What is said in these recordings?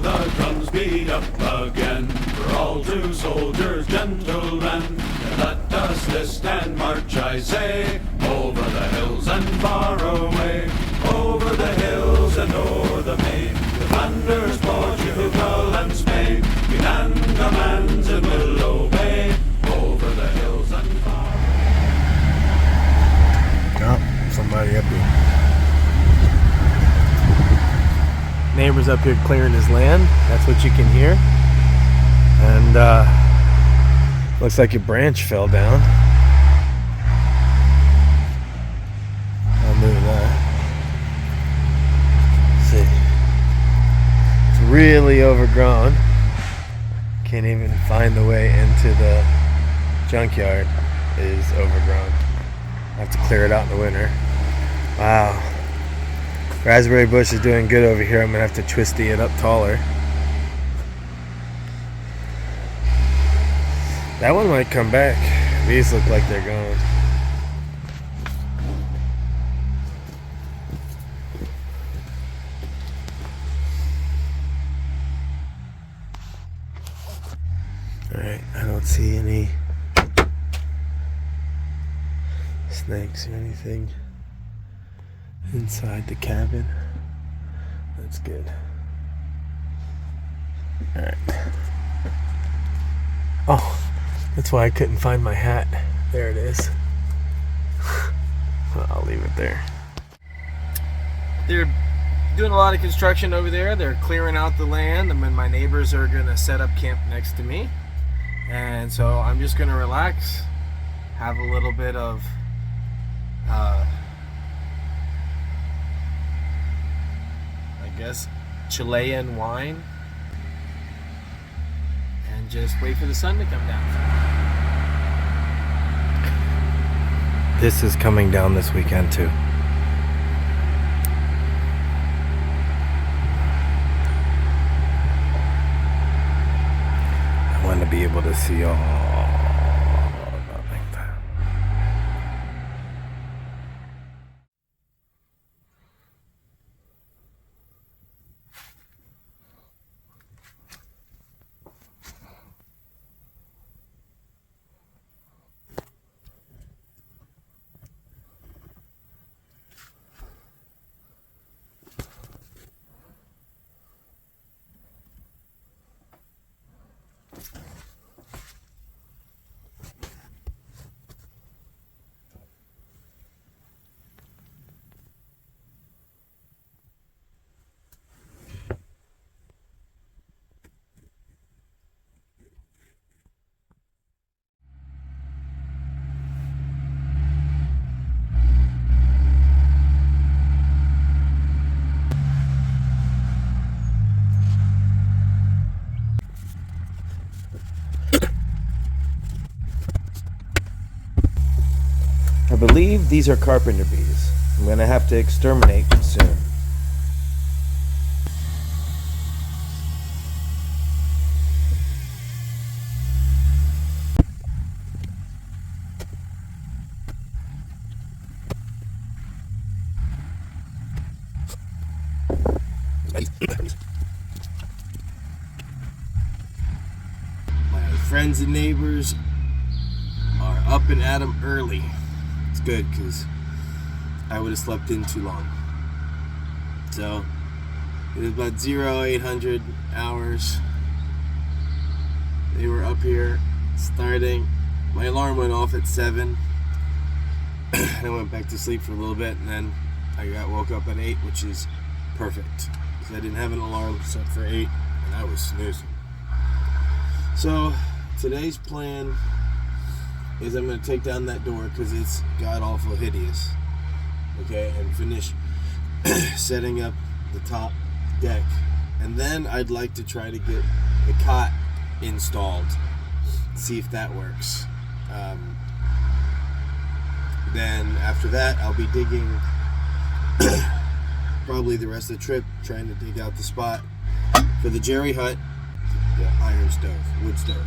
now the drums beat up again. We're all true soldiers, gentlemen. Let us list and march, I say, over the hills and far away. Over the hills and o'er the main, with Flanders, Portugal and Spain. We man commands and will obey, over the hills and far away. Oh, somebody up here. Neighbor's up here clearing his land. That's what you can hear. And looks like a branch fell down. I'll move that. Let's see. It's really overgrown. Can't even find the way into the junkyard. It is overgrown. I have to clear it out in the winter. Wow. Raspberry bush is doing good over here. I'm gonna have to twisty it up taller. That one might come back. These look like they're gone. Alright, I don't see any snakes or anything inside the cabin. That's good. Alright. Oh, that's why I couldn't find my hat. There it is. Well, I'll leave it there. They're doing a lot of construction over there. They're clearing out the land, and then my neighbors are going to set up camp next to me. And so I'm just going to relax, have a little bit of I guess Chilean wine, and just wait for the sun to come down. This is coming down this weekend too. I want to be able to see all that like that. I believe these are carpenter bees. I'm going to have to exterminate them soon. My friends and neighbors are up and at 'em early. It's good because I would have slept in too long. So it was about 0800 hours. They were up here starting. My alarm went off at 7. I went back to sleep for a little bit, and then I woke up at 8, which is perfect because I didn't have an alarm set for 8, and I was snoozing. So today's plan is I'm going to take down that door because it's god-awful hideous. Okay, and finish setting up the top deck. And then I'd like to try to get the cot installed. See if that works. Then after that, I'll be digging probably the rest of the trip, trying to dig out the spot for the Jerry hut, the iron stove, wood stove.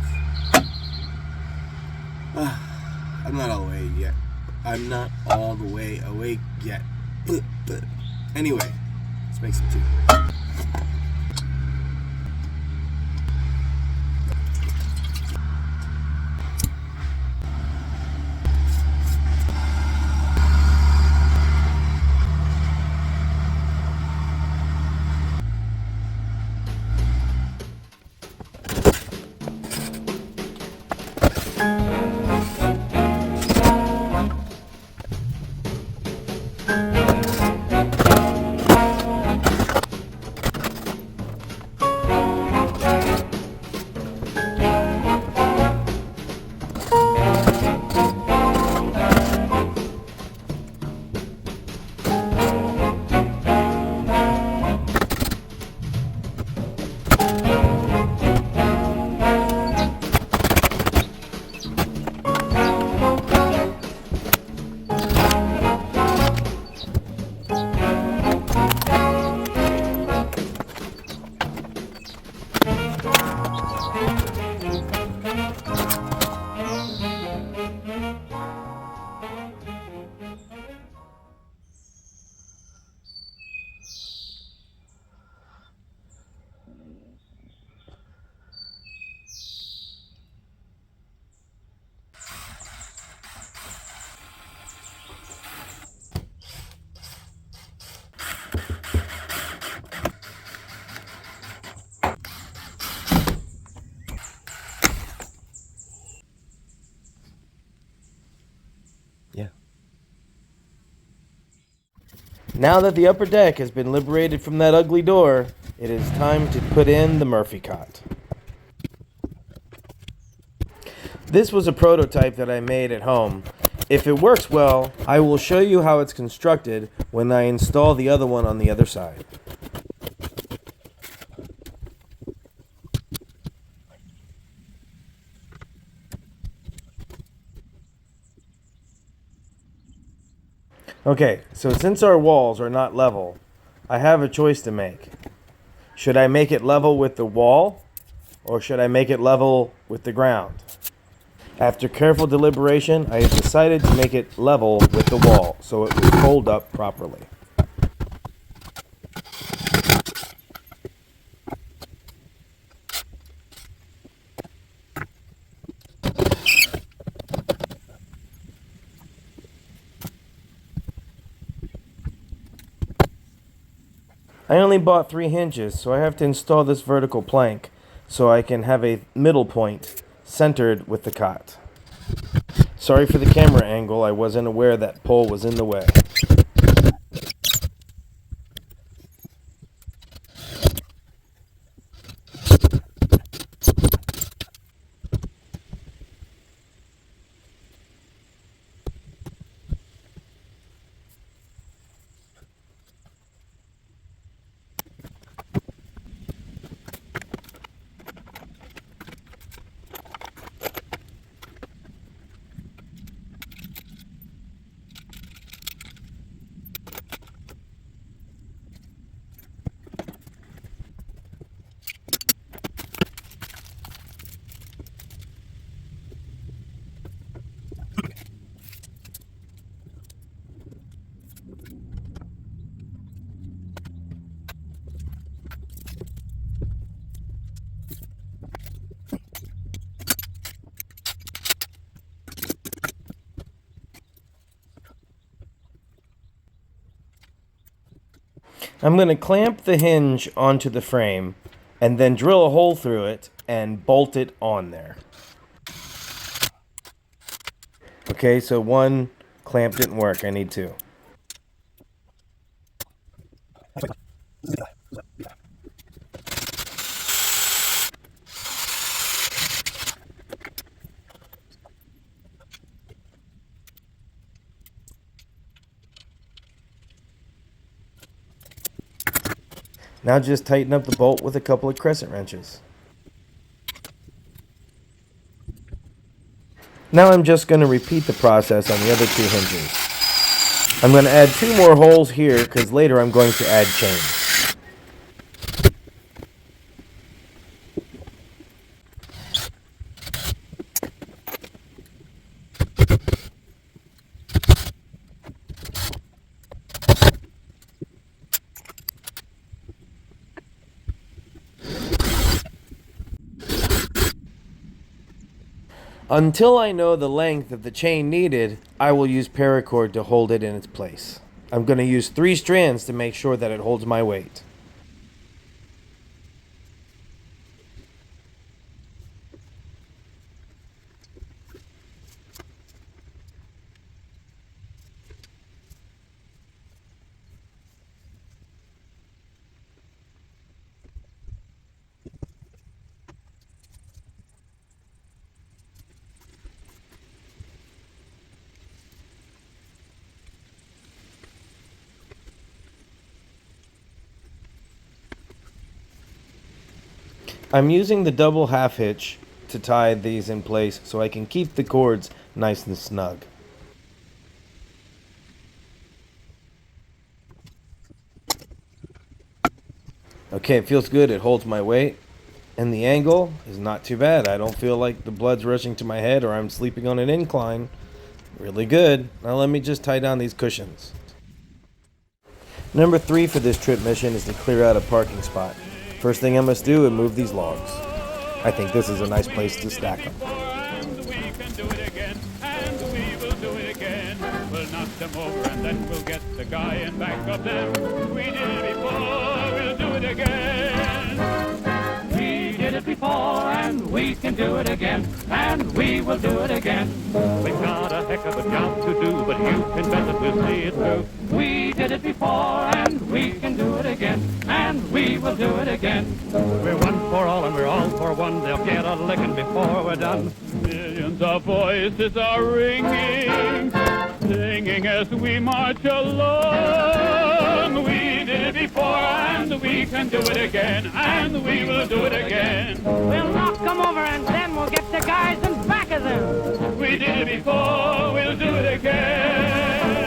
I'm not all the way yet. I'm not all the way awake yet. But anyway, let's make some tea. Now that the upper deck has been liberated from that ugly door, it is time to put in the Murphy cot. This was a prototype that I made at home. If it works well, I will show you how it's constructed when I install the other one on the other side. Okay, so since our walls are not level, I have a choice to make. Should I make it level with the wall, or should I make it level with the ground? After careful deliberation, I have decided to make it level with the wall, so it will hold up properly. I only bought 3 hinges, so I have to install this vertical plank so I can have a middle point centered with the cot. Sorry for the camera angle, I wasn't aware that pole was in the way. I'm going to clamp the hinge onto the frame and then drill a hole through it and bolt it on there. Okay, so one clamp didn't work. I need 2. Now just tighten up the bolt with a couple of crescent wrenches. Now I'm just going to repeat the process on the other 2 hinges. I'm going to add 2 more holes here because later I'm going to add chains. Until I know the length of the chain needed, I will use paracord to hold it in its place. I'm going to use 3 strands to make sure that it holds my weight. I'm using the double half hitch to tie these in place so I can keep the cords nice and snug. Okay, it feels good. It holds my weight. And the angle is not too bad. I don't feel like the blood's rushing to my head or I'm sleeping on an incline. Really good. Now let me just tie down these cushions. Number 3 for this trip mission is to clear out a parking spot. First thing I must do is move these logs. I think this is a nice place to stack them. And we can do it again, and we will do it again. We'll knock them over and then we'll get the guy in back of them. We did it before, we'll do it again. We did it before and we we can do it again, and we will do it again. We've got a heck of a job to do, but you can bet that we'll see it through. We did it before, and we can do it again, and we will do it again. We're one for all, and we're all for one. They'll get a licking before we're done. Millions of voices are ringing, singing as we march along. We did it before, and we can do it again, and we will do it again. We'll knock them over and then we'll get the guys in back of them. We did it before, we'll do it again.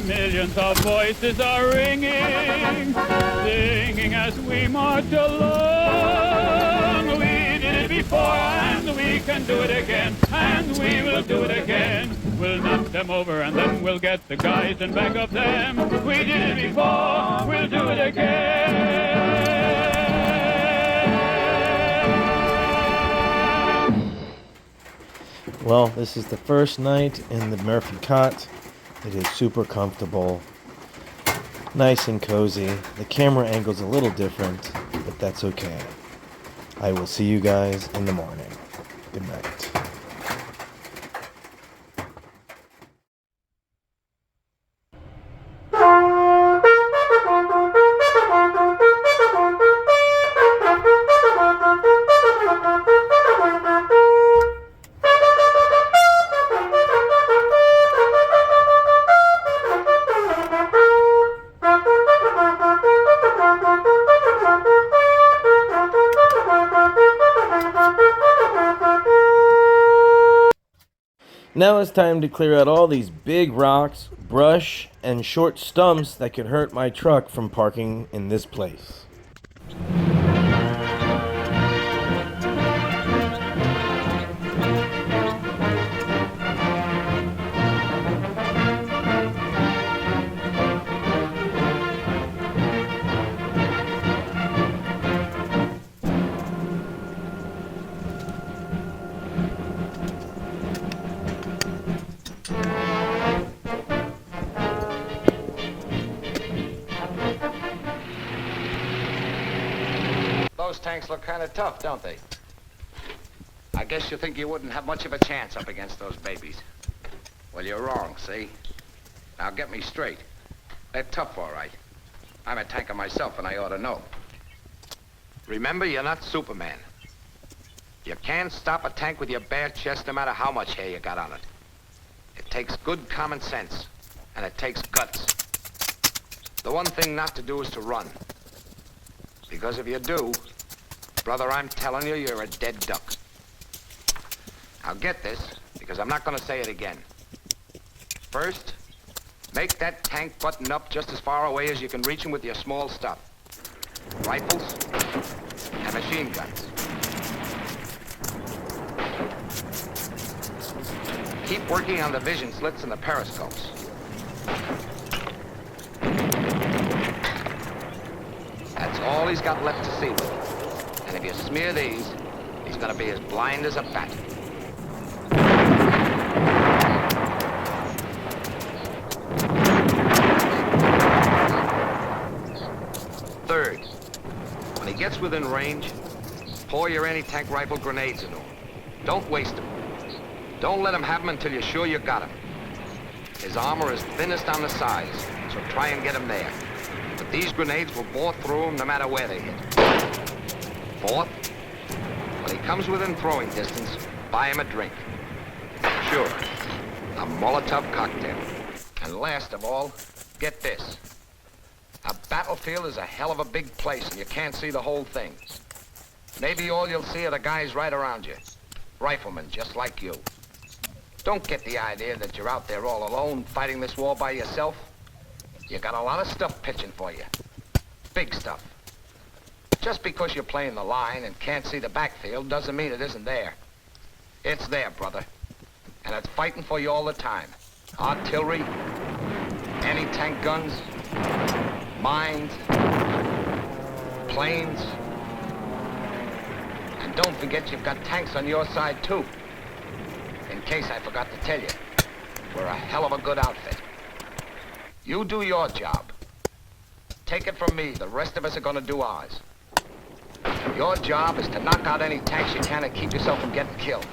Millions of voices are ringing, singing as we march along. We did it before, and we can do it again, and we will do it again. We'll knock them over, and then we'll get the guys in back of them. We did it before, we'll do it again. Well, this is the first night in the Murphy cot. It is super comfortable, nice and cozy. The camera angle's a little different, but that's okay. I will see you guys in the morning. Good night. Now it's time to clear out all these big rocks, brush, and short stumps that could hurt my truck from parking in this place. Those tanks look kind of tough, don't they? I guess you think you wouldn't have much of a chance up against those babies. Well, you're wrong, see? Now get me straight. They're tough, all right. I'm a tanker myself, and I ought to know. Remember, you're not Superman. You can't stop a tank with your bare chest no matter how much hair you got on it. It takes good common sense, and it takes guts. The one thing not to do is to run. Because if you do, brother, I'm telling you, you're a dead duck. Now get this, because I'm not going to say it again. First, make that tank button up just as far away as you can reach him with your small stuff. Rifles and machine guns. Keep working on the vision slits and the periscopes. That's all he's got left to see with it. And if you smear these, he's going to be as blind as a bat. Third, when he gets within range, pour your anti-tank rifle grenades into him. Don't waste them. Don't let him have them until you're sure you got him. His armor is thinnest on the sides, so try and get him there. But these grenades will bore through him no matter where they hit. Fourth, when he comes within throwing distance, buy him a drink. Sure, a Molotov cocktail. And last of all, get this. A battlefield is a hell of a big place, and you can't see the whole thing. Maybe all you'll see are the guys right around you. Riflemen just like you. Don't get the idea that you're out there all alone fighting this war by yourself. You got a lot of stuff pitching for you. Big stuff. Just because you're playing the line and can't see the backfield doesn't mean it isn't there. It's there, brother. And it's fighting for you all the time. Artillery, anti-tank guns, mines, planes. And don't forget you've got tanks on your side, too. In case I forgot to tell you, we're a hell of a good outfit. You do your job. Take it from me, the rest of us are gonna do ours. Your job is to knock out any tanks you can and keep yourself from getting killed.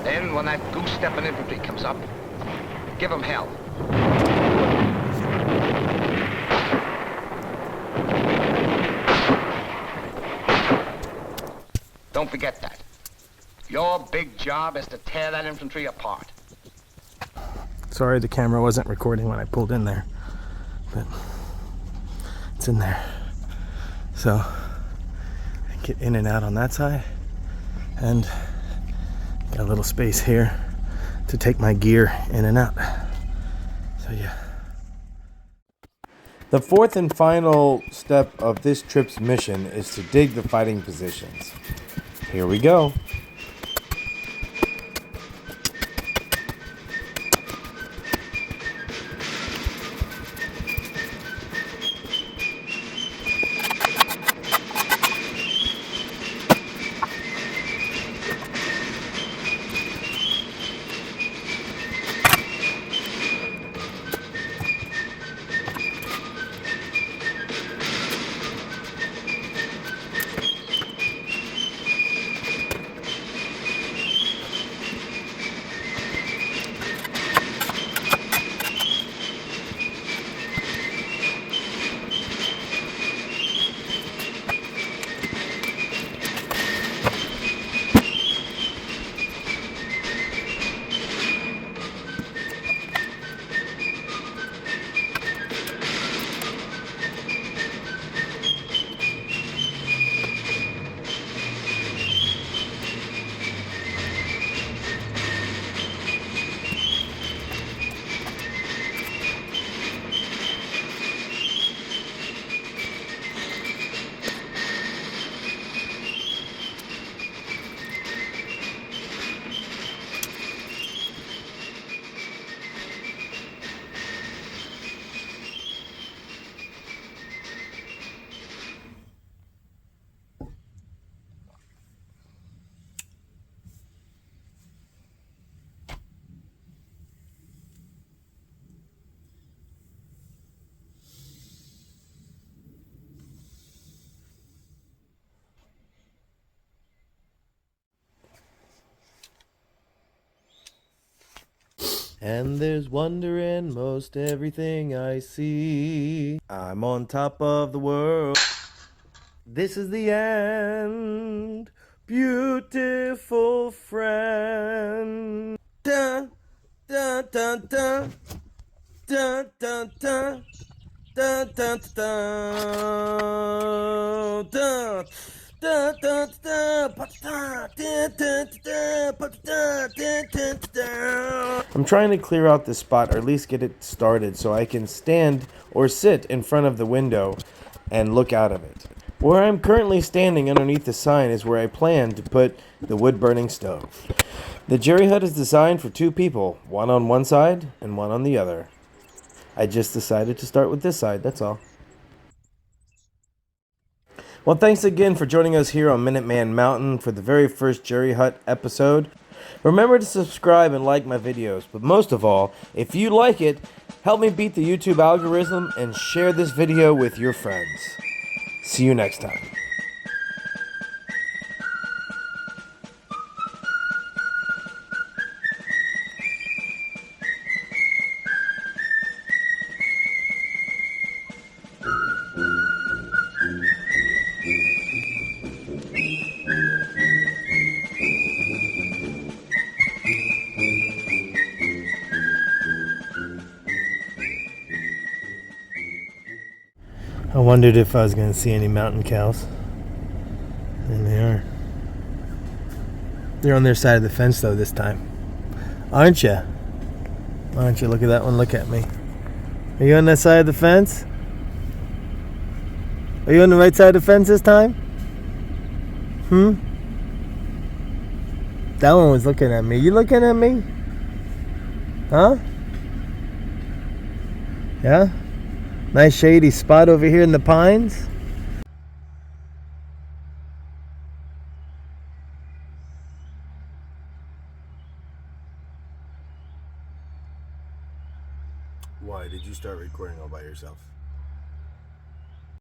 Then, when that goose-stepping infantry comes up, give them hell. Don't forget that. Your big job is to tear that infantry apart. Sorry the camera wasn't recording when I pulled in there, but it's in there. So I get in and out on that side, and got a little space here to take my gear in and out. So yeah. The fourth and final step of this trip's mission is to dig the fighting positions. Here we go. And there's wonder in most everything I see. I'm on top of the world. This is the end, beautiful friend. Dun, dun, dun, dun. Dun, dun, dun. Dun, dun, dun, dun. Dun, dun, dun, dun. I'm trying to clear out this spot, or at least get it started, so I can stand or sit in front of the window and look out of it. Where I'm currently standing underneath the sign is where I plan to put the wood-burning stove. The Jerry hut is designed for 2 people, one on one side and one on the other. I just decided to start with this side, that's all. Well, thanks again for joining us here on Minuteman Mountain for the very first Jerry Hut episode. Remember to subscribe and like my videos, but most of all, if you like it, help me beat the YouTube algorithm and share this video with your friends. See you next time. I wondered if I was going to see any mountain cows. And they are. They're on their side of the fence though this time. Aren't you? Aren't you? Look at that one. Look at me. Are you on that side of the fence? Are you on the right side of the fence this time? That one was looking at me. You looking at me? Huh? Yeah? Nice shady spot over here in the pines. Why did you start recording all by yourself?